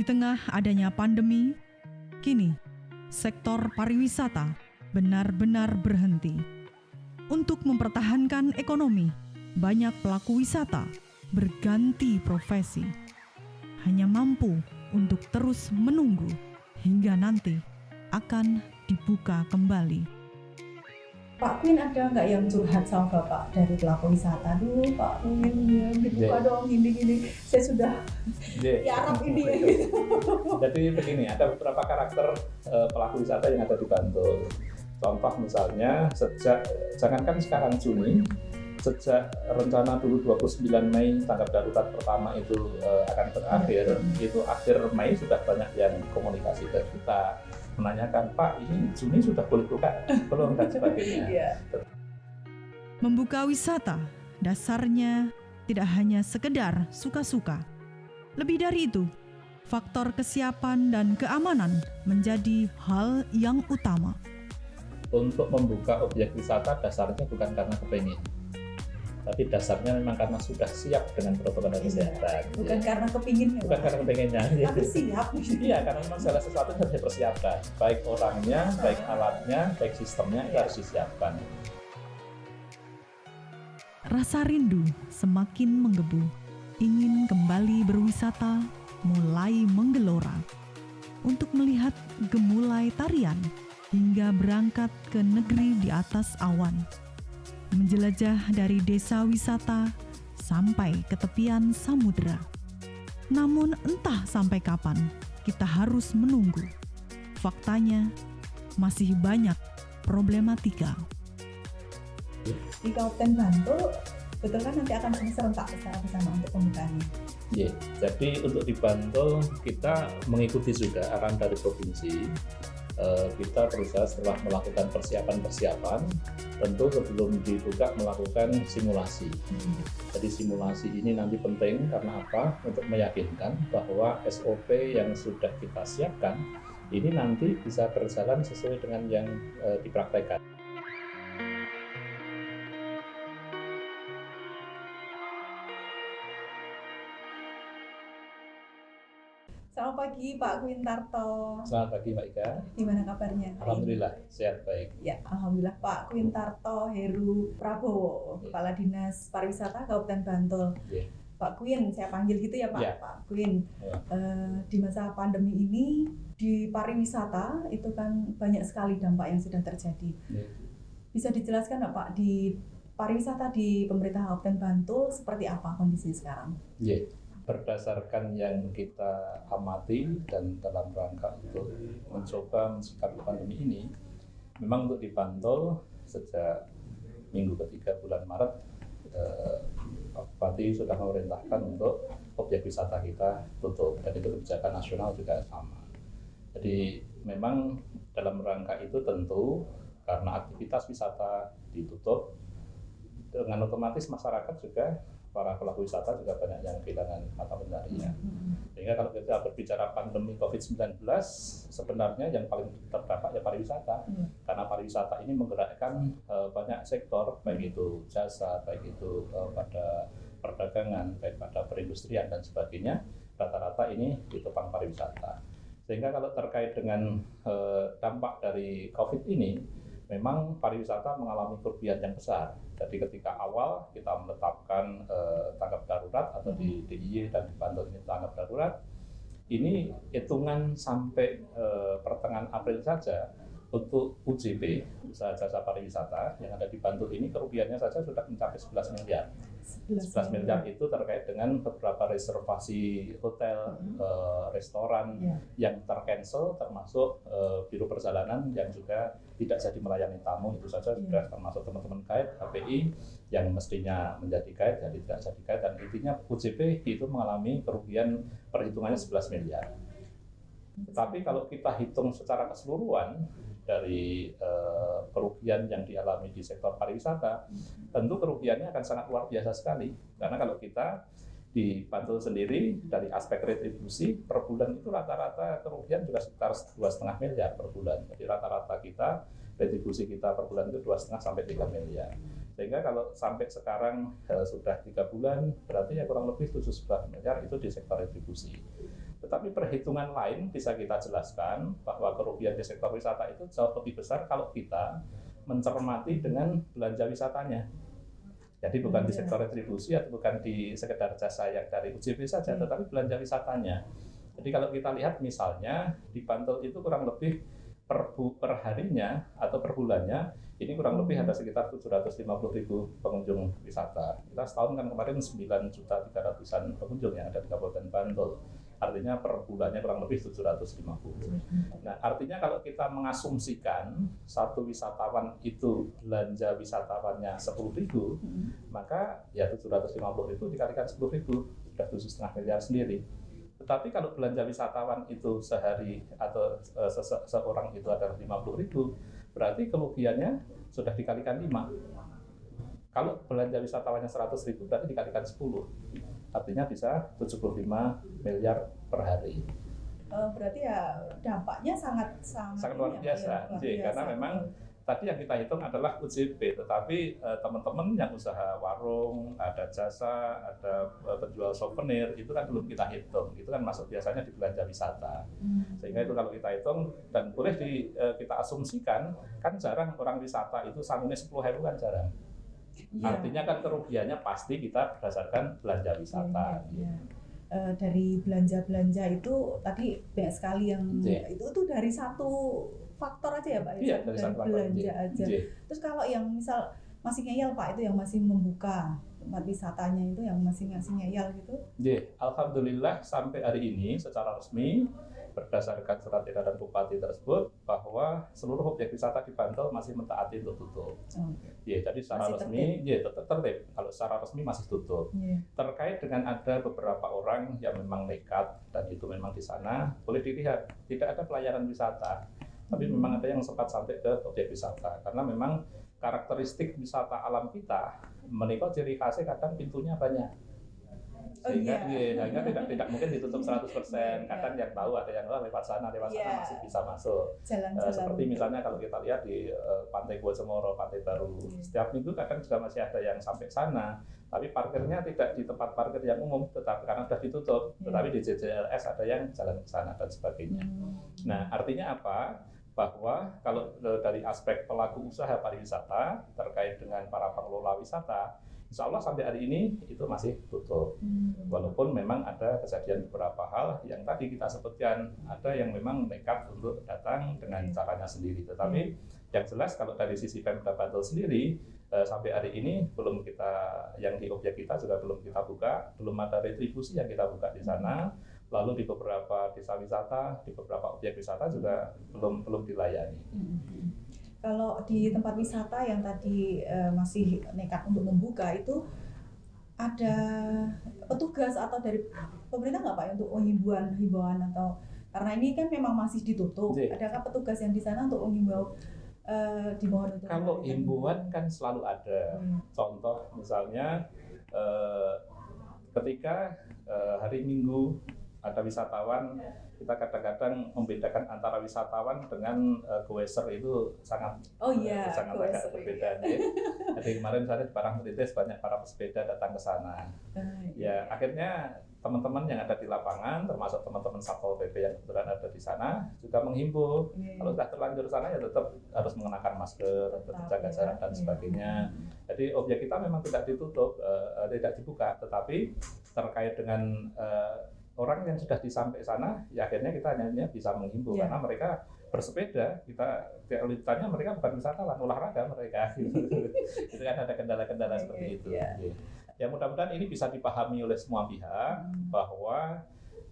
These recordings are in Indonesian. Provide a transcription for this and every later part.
tengah adanya pandemi, kini sektor pariwisata benar-benar berhenti. Untuk mempertahankan ekonomi, banyak pelaku wisata berganti profesi. Hanya mampu untuk terus menunggu hingga nanti akan dibuka kembali. Pak Queen, ada nggak yang curhat sama Bapak dari pelaku wisata? Dulu Pak Queen ya, dibuka dong gini-gini. Saya sudah tiarap ini ya gitu. Jadi begini, ada beberapa karakter pelaku wisata yang ada di Bantul. Contoh misalnya jangankan sekarang Juni, sejak rencana dulu 29 Mei tanggap darurat pertama itu akan berakhir, itu akhir Mei sudah banyak yang komunikasi ke kita menanyakan, Pak, ini Juni sudah boleh buka belum dan sebagainya. Membuka wisata dasarnya tidak hanya sekedar suka-suka. Lebih dari itu, faktor kesiapan dan keamanan menjadi hal yang utama. Untuk membuka objek wisata dasarnya bukan karena kepengen, tapi dasarnya memang karena sudah siap dengan protokol kesehatan. Bukan karena kepinginnya. Bukan karena kepengennya. Tapi siap. Iya, karena memang segala sesuatu harus dipersiapkan. Baik orangnya, baik alatnya, baik sistemnya itu harus disiapkan. Rasa rindu semakin menggebu. Ingin kembali berwisata mulai menggelora. Untuk melihat gemulai tarian hingga berangkat ke negeri di atas awan. Menjelajah dari desa wisata sampai ke tepian samudera. Namun entah sampai kapan kita harus menunggu. Faktanya masih banyak problematika. Di Kabupaten Bantul, betul kan nanti akan serentak secara bersama untuk pembukaannya? Iya, jadi untuk di Bantul kita mengikuti juga arahan dari provinsi. Kita berusaha setelah melakukan persiapan, tentu sebelum dibuka melakukan simulasi. Jadi simulasi ini nanti penting karena apa? Untuk meyakinkan bahwa SOP yang sudah kita siapkan ini nanti bisa berjalan sesuai dengan yang dipraktekkan. Selamat pagi Pak Quintarto. Selamat pagi Mbak Ika. Gimana kabarnya? Alhamdulillah sehat baik. Ya, alhamdulillah. Pak Quintarto Heru Prabowo, Kepala Dinas Pariwisata Kabupaten Bantul. Pak Queen, saya panggil gitu ya Pak. Pak Queen. Di masa pandemi ini di pariwisata itu kan banyak sekali dampak yang sudah terjadi. Bisa dijelaskan nggak Pak, di pariwisata di pemerintah Kabupaten Bantul seperti apa kondisi sekarang? Berdasarkan yang kita amati dan dalam rangka untuk mencoba mensikapi pandemi ini, memang untuk di Bantul sejak minggu ketiga bulan Maret, Pak Bupati sudah memerintahkan untuk objek wisata kita tutup, dan itu kebijakan nasional juga sama. Jadi memang dalam rangka itu tentu karena aktivitas wisata ditutup, dengan otomatis masyarakat juga, para pelaku wisata juga banyak yang kehilangan mata pencaharian. Sehingga kalau kita berbicara pandemi COVID-19, sebenarnya yang paling terdampak ya pariwisata. Karena pariwisata ini menggerakkan banyak sektor, baik itu jasa, baik itu pada perdagangan, baik pada perindustrian dan sebagainya. Rata-rata ini ditopang pariwisata. Sehingga kalau terkait dengan dampak dari COVID ini, memang pariwisata mengalami kerugian yang besar. Jadi ketika awal kita menetapkan tanggap darurat atau di DIY dan di Bantul ini tanggap darurat, ini hitungan sampai pertengahan April saja untuk UJP, usaha jasa pariwisata yang ada di Bantul ini kerugiannya saja sudah mencapai 11 miliar. 11 miliar itu terkait dengan beberapa reservasi hotel, restoran yang tercancel, termasuk biro perjalanan yang juga tidak jadi melayani tamu, itu saja sudah termasuk teman-teman guide, HPI yang mestinya menjadi guide, jadi tidak jadi guide, dan intinya UJP itu mengalami kerugian perhitungannya 11 miliar. Tapi kalau kita hitung secara keseluruhan dari kerugian yang dialami di sektor pariwisata, tentu kerugiannya akan sangat luar biasa sekali. Karena kalau kita di Bantul sendiri dari aspek retribusi per bulan itu rata-rata kerugian juga sekitar 2,5 miliar per bulan. Jadi rata-rata kita retribusi kita per bulan itu 2,5 sampai 3 miliar. Sehingga kalau sampai sekarang sudah 3 bulan, berarti ya kurang lebih 7,5 miliar itu di sektor retribusi. Tetapi perhitungan lain bisa kita jelaskan bahwa kerugian di sektor wisata itu jauh lebih besar kalau kita mencermati dengan belanja wisatanya. Jadi bukan di sektor retribusi atau bukan di sekedar jasa yang dari UJB saja, tetapi belanja wisatanya. Jadi kalau kita lihat misalnya di Bantul itu kurang lebih per harinya atau per bulannya ini kurang lebih ada sekitar 750.000 pengunjung wisata. Kita setahun kan kemarin 9.300.000-an pengunjung yang ada di Kabupaten Bantul. Artinya per bulannya kurang lebih 750. Nah, artinya kalau kita mengasumsikan satu wisatawan itu belanja wisatawannya 10.000, maka ya 750.000 dikalikan 10.000 sudah 7,5 miliar sendiri. Tetapi kalau belanja wisatawan itu sehari atau seorang itu adalah 50.000, berarti kerugiannya sudah dikalikan 5. Kalau belanja wisatawannya 100.000 berarti dikalikan 10. Artinya bisa 75 miliar per hari. Berarti ya dampaknya sangat luar biasa. Karena memang tadi yang kita hitung adalah UJB, tetapi teman-teman yang usaha warung, ada jasa, ada penjual souvenir, itu kan belum kita hitung. Itu kan masuk biasanya di belanja wisata. Sehingga itu kalau kita hitung, dan boleh kita asumsikan, kan jarang orang wisata itu sanggupnya 10.000 kan jarang. Artinya kan kerugiannya pasti kita berdasarkan belanja wisata. Dari belanja-belanja itu tadi banyak sekali yang itu tuh dari satu faktor aja ya Pak, iya, dari belanja aja. Terus kalau yang misal masih ngeyel Pak, itu yang masih membuka tempat wisatanya itu yang masih ngeyel gitu? Alhamdulillah sampai hari ini secara resmi berdasarkan surat edaran Bupati tersebut bahwa seluruh objek wisata di Bantul masih mentaati untuk tutup. Jadi secara resmi tetap tertib. Kalau secara resmi masih tutup. Terkait dengan ada beberapa orang yang memang nekat dan itu memang di sana boleh dilihat tidak ada pelayanan wisata. Tapi memang ada yang sempat sampai ke objek wisata karena memang karakteristik wisata alam kita menikah ciri khasnya kadang pintunya banyak sehingga tidak mungkin ditutup 100%. Kadang yang tahu ada yang lewat sana masih bisa masuk. Seperti misalnya kalau kita lihat di Pantai Gua Cemoro, Pantai Baru, setiap minggu kadang juga masih ada yang sampai sana. Tapi parkirnya tidak di tempat parkir yang umum, tetapi karena sudah ditutup. Tetapi di JJLS ada yang jalan ke sana dan sebagainya. Nah, artinya apa? Bahwa kalau dari aspek pelaku usaha pariwisata terkait dengan para pengelola wisata, insya Allah sampai hari ini itu masih tutup. Walaupun memang ada kejadian beberapa hal yang tadi kita sebutkan, ada yang memang nekat untuk datang dengan caranya sendiri. Tetapi yang jelas kalau dari sisi Pemda Bantul sendiri, sampai hari ini belum yang di objek kita juga belum kita buka, belum ada retribusi yang kita buka di sana. Lalu di beberapa desa wisata, di beberapa objek wisata juga belum dilayani. Kalau di tempat wisata yang tadi masih nekat untuk membuka itu ada petugas atau dari pemerintah nggak Pak untuk himbauan atau karena ini kan memang masih ditutup, adakah petugas yang di sana untuk menghimbau dimohon untuk kalau himbauan kan selalu ada. Contoh misalnya ketika hari Minggu ada wisatawan, kita kadang-kadang membedakan antara wisatawan dengan goeser itu sangat agak berbeda. Jadi kemarin saya di Parangtritis banyak para pesepeda datang ke sana. Ya akhirnya teman-teman yang ada di lapangan, termasuk teman-teman Satpol PP yang kebetulan ada di sana, juga menghimbau kalau sudah terlanjur sana ya tetap harus mengenakan masker, tetap jaga jarak dan sebagainya. Jadi objek kita memang tidak ditutup, tidak dibuka, tetapi terkait dengan orang yang sudah sampai sana, ya akhirnya kita hanya bisa menghimbau karena mereka bersepeda, kita ditanya mereka bukan wisatawan, olahraga mereka. Itu kan ada kendala-kendala seperti itu. Ya mudah-mudahan ini bisa dipahami oleh semua pihak bahwa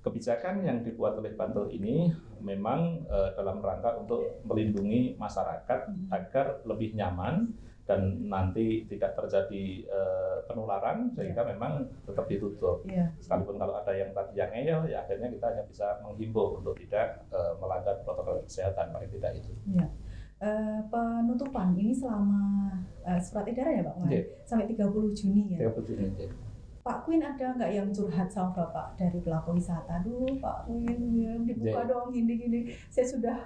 kebijakan yang dibuat oleh Bantul ini memang dalam rangka untuk melindungi masyarakat agar lebih nyaman dan nanti tidak terjadi penularan sehingga memang tetap ditutup. Sekalipun kalau ada yang tadi yang ngeyel, ya akhirnya kita hanya bisa menghimbau untuk tidak melanggar protokol kesehatan, paling tidak itu. Penutupan ini selama surat edaran ya Pak sampai 30 Juni ya. 30 Juni. Pak Queen ada nggak yang curhat sama Bapak dari pelaku wisata? Aduh Pak Queen, dibuka dong gini-gini. Saya sudah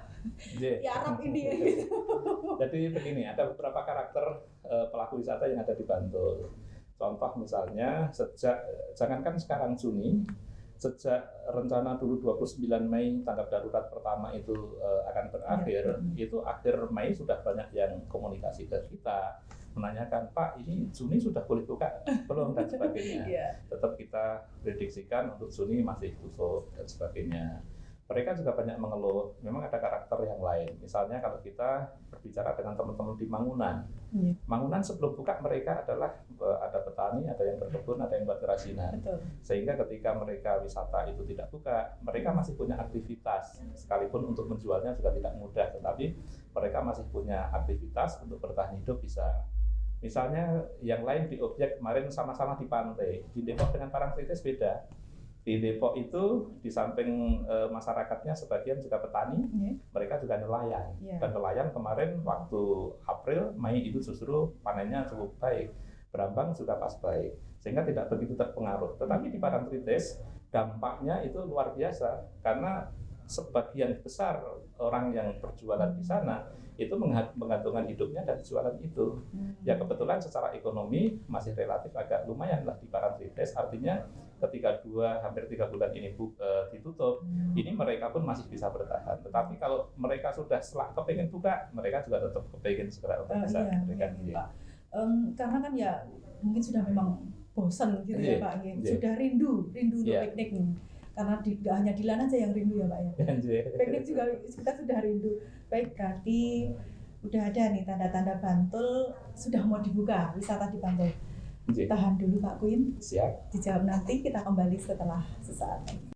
tiarap ini. Jadi begini, ada beberapa karakter pelaku wisata yang ada di Bantul. Contoh misalnya jangankan sekarang Juni, sejak rencana dulu 29 Mei tanggap darurat pertama itu akan berakhir, itu akhir Mei sudah banyak yang komunikasi ke kita menanyakan, Pak, ini Juni sudah boleh buka belum dan sebagainya. Tetap kita prediksikan untuk Juni masih tutup dan sebagainya. Mereka juga banyak mengeluh, memang ada karakter yang lain. Misalnya kalau kita berbicara dengan teman-teman di Mangunan, Mangunan sebelum buka mereka adalah ada petani, ada yang berkebun, ada yang buat kerajinan. Sehingga ketika mereka wisata itu tidak buka, mereka masih punya aktivitas. Sekalipun untuk menjualnya juga tidak mudah, tetapi mereka masih punya aktivitas untuk bertahan hidup bisa. Misalnya yang lain di objek kemarin sama-sama di pantai, di Depok dengan Parangtritis beda. Di Depok itu di samping masyarakatnya sebagian juga petani, mereka juga nelayan. Dan nelayan kemarin waktu April, Mei itu justru panennya cukup baik. Berambang juga pas baik, sehingga tidak begitu terpengaruh. Tetapi di Parangtritis dampaknya itu luar biasa karena sebagian besar orang yang berjualan di sana itu menggantungkan hidupnya dari jualan itu. Ya kebetulan secara ekonomi masih relatif agak lumayan lah di Parangtritis, artinya ketika hampir 3 bulan ini ditutup, ini mereka pun masih bisa bertahan. Tetapi kalau mereka sudah kepengen buka, mereka juga tetap kepengen segera bisa memberikan karena kan ya mungkin sudah memang bosan gitu ya Pak, sudah rindu untuk piknik nih. Karena nggak hanya Dilan aja yang rindu ya Pak ya. Piknik juga kita sudah rindu. Baik, berarti udah ada nih tanda-tanda Bantul sudah mau dibuka wisata di Bantul. Tahan dulu Pak Queen. Siap. Dijawab nanti, kita kembali setelah sesaat lagi.